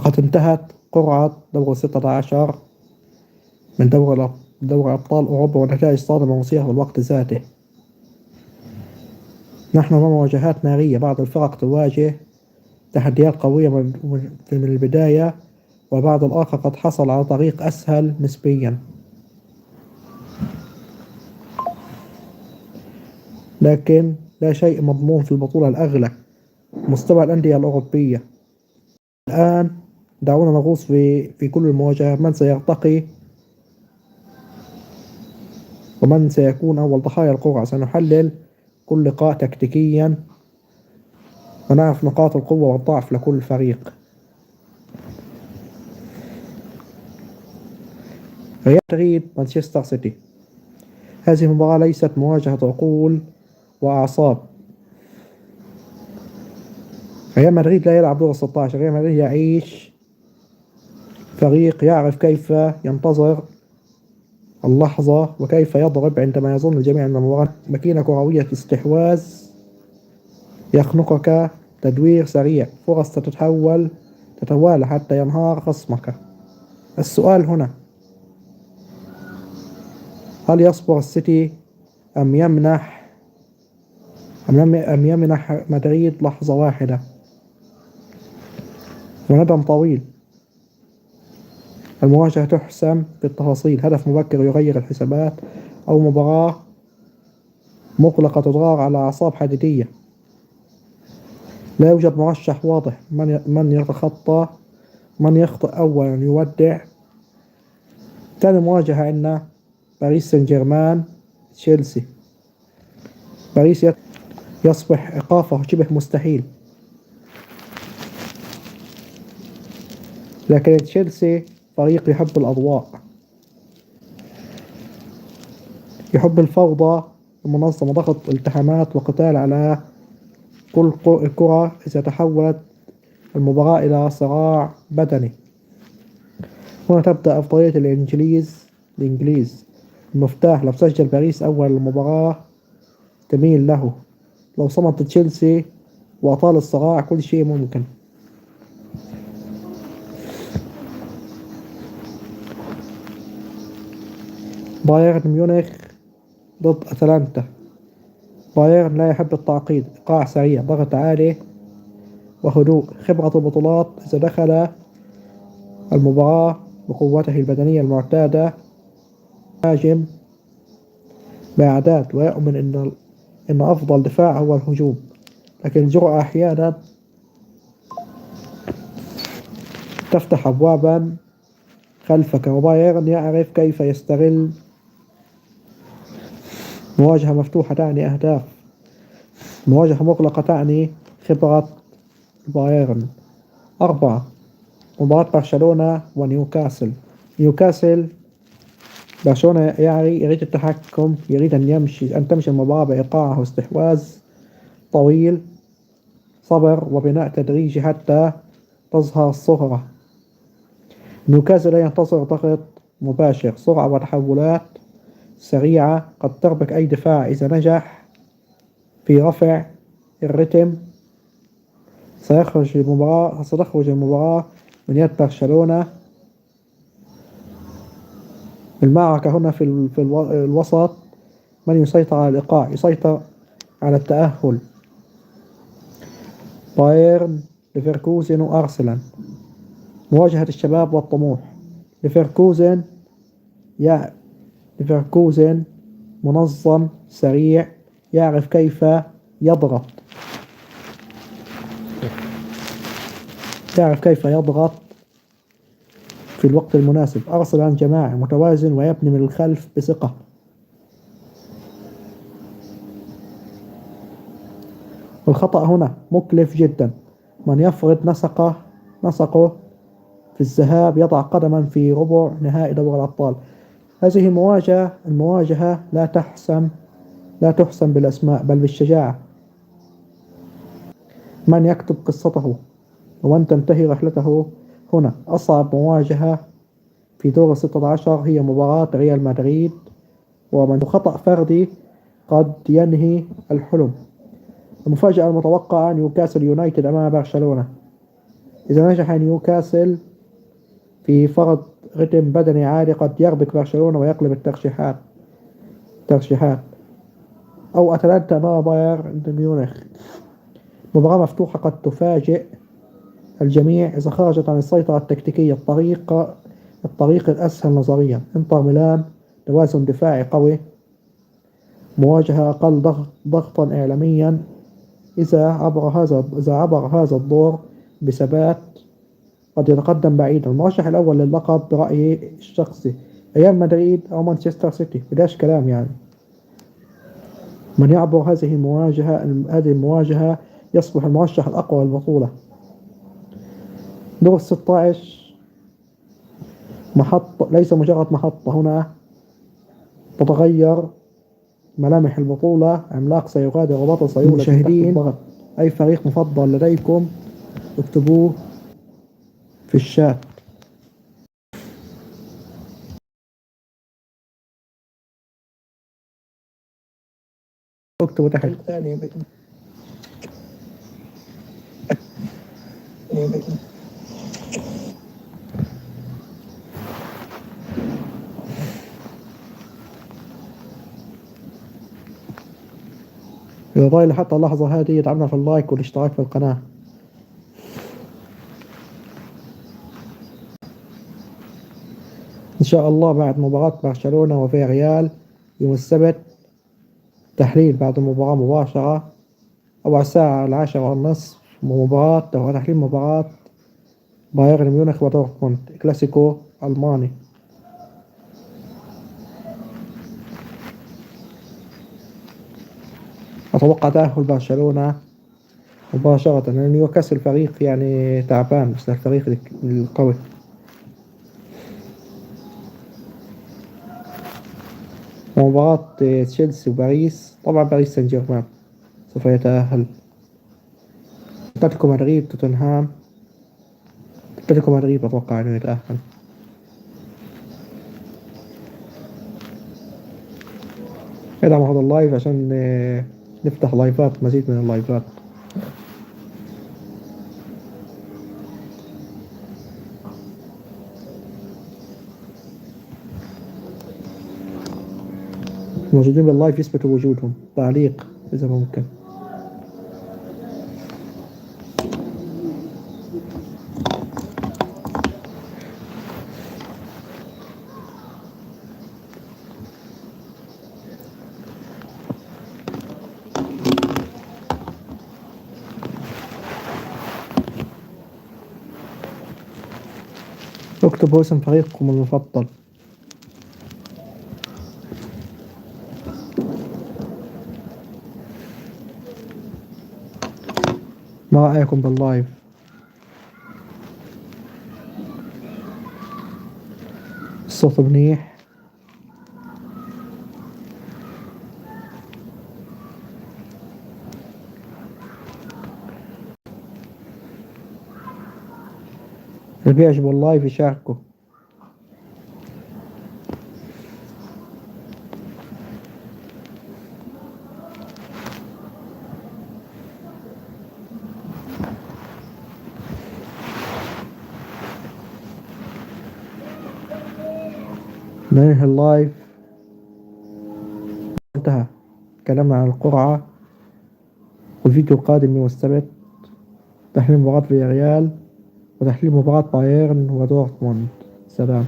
وقد انتهت قرعة دور 16 من دوري أبطال أوروبا، ونتائج صادمة مثيرة في الوقت ذاته. نحن أمام مواجهات نارية، بعض الفرق تواجه تحديات قوية من البداية، وبعض الآخر قد حصل على طريق أسهل نسبيا، لكن لا شيء مضمون في البطولة الأغلى، مستوى الأندية الأوروبية. الآن دعونا نغوص في كل المواجهات، من سيرتقي ومن سيكون أول ضحايا القرعة. سنحلل كل لقاء تكتيكيا ونعرف نقاط القوة والضعف لكل فريق. ريال مدريد مانشستر سيتي، هذه المباراة ليست مواجهة عقول وأعصاب. ريال مدريد لا يلعب دور 16، ريال مدريد يعيش فريق يعرف كيف ينتظر اللحظة وكيف يضرب عندما يظن الجميع أن المباراة ماكينة كروية، استحواذ يخنقك، تدوير سريع، فرص تتوالى حتى ينهار خصمك. السؤال هنا: هل يصبر السيتي أم يمنح مدريد لحظة واحدة وندم طويل؟ المواجهة تحسم بالتفاصيل، هدف مبكر يغير الحسابات، أو مباراة مغلقة تدار على أعصاب حديدية. لا يوجد مرشح واضح، من يخطئ أولا يودع. ثاني مواجهة عندنا باريس سان جيرمان تشيلسي. باريس يصبح إيقافه شبه مستحيل، لكن تشيلسي فريق يحب الأضواء، يحب الفوضى المنظمة، ضغط التحامات وقتال على كل كرة. إذا تحولت المباراة إلى صراع بدني، هنا تبدأ أفضلية الإنجليز. المفتاح: لو سجل باريس أول المباراة تميل له، لو صمت تشيلسي وأطال الصراع كل شيء ممكن. بايرن ميونخ ضد أتلانتا. بايرن لا يحب التعقيد، إيقاع سريع، ضغط عالي وهدوء، خبرة البطولات. إذا دخل المباراة بقوته البدنية المعتادة، هاجم بإعداد ويؤمن إن أفضل دفاع هو الهجوم، لكن الجرأة أحيانا تفتح أبوابا خلفك، وبايرن يعرف كيف يستغل. مواجهة مفتوحة تعني أهداف، مواجهة مغلقة تعني خبرة بايرن. 4. مباراة برشلونة ونيوكاسل. برشلونة يريد التحكم، يريد أن تمشي المباراة بإيقاع واستحواذ طويل، صبر وبناء تدريجي حتى تظهر الصهرة. نيوكاسل لا ينتظر ضغط مباشر، سرعة وتحولات سريعة قد تربك أي دفاع. إذا نجح في رفع الرتم ستخرج المباراة من يد برشلونة. المعركة هنا في الوسط، من يسيطر على الإيقاع، يسيطر على التأهل. بايرن، ليفركوزن وأرسنال. مواجهة الشباب والطموح. ليفركوزن منظم سريع، يعرف كيف يضغط في الوقت المناسب. أرسنال جماعي متوازن ويبني من الخلف بثقة. الخطأ هنا مكلف جدا، من يفرض نسقه في الذهاب يضع قدما في ربع نهائي دوري الأبطال. هذه المواجهة لا تحسم بالأسماء بل بالشجاعة. من يكتب قصته ومن تنتهي رحلته هنا. أصعب مواجهة في دور 16 هي مباراة ريال مدريد، ومن خطأ فردي قد ينهي الحلم. المفاجأة المتوقعة: نيوكاسل يونايتد أمام برشلونة. إذا نجح نيوكاسل في فرض رتم بدني عالي قد يربك برشلونة ويقلب الترشيحات. أو أتلانتا أمام بايرن ميونخ، مباراة مفتوحة قد تفاجئ الجميع إذا خرجت عن السيطرة التكتيكية. الطريق الأسهل نظريا انتر ميلان، توازن دفاعي قوي، مواجهة أقل ضغطا إعلاميا. إذا عبر هذا الدور بثبات قد يتقدم بعيدا. المرشح الأول للقب برأيي الشخصي ريال مدريد أو مانشستر سيتي، بداش كلام يعني. من يعبر هذه المواجهة يصبح المرشح الأقوى للبطولة. دور 16 محطة، ليس مجرد محطة. هنا تتغير ملامح البطولة. عملاق سيغادر وبطل سيولد تحت الضغط. أي فريق مفضل لديكم؟ اكتبوه في الشات. اكتبوا تحت. إذا ضايل حتى اللحظة هذه يدعمنا في اللايك والاشتراك في القناة. إن شاء الله بعد مباراة برشلونة وفياريال يوم السبت تحليل بعد المباراة مباشرة، أو على الساعة 10:30 تحليل مباراة بايرن ميونخ ودورتموند، كلاسيكو ألماني. أتوقع تأهل برشلونة مباشرة، لأن نيوكاسل فريق يعني تعبان، بس الفريق القوي. مباراة تشيلسي وباريس، طبعا باريس سان جيرمان سوف يتأهل. أتلتيكو مدريد توتنهام، أتلتيكو مدريد أتوقع أنه يتأهل. ادعموا هذا اللايف عشان نفتح لايفات، مزيد من اللايفات. موجودين باللايف يثبتوا وجودهم، تعليق إذا ممكن. اكتبوا اسم فريقكم المفضل. ما رأيكم باللايف؟ الصوت منيح؟ اللي بيعجبه اللايف يشاركه. ننهي اللايف. انتهى كلامنا عن القرعة، والفيديو القادم يوم السبت تحليل مباراة فياريال وتحليل مباراة بايرن ودورتموند. سلام.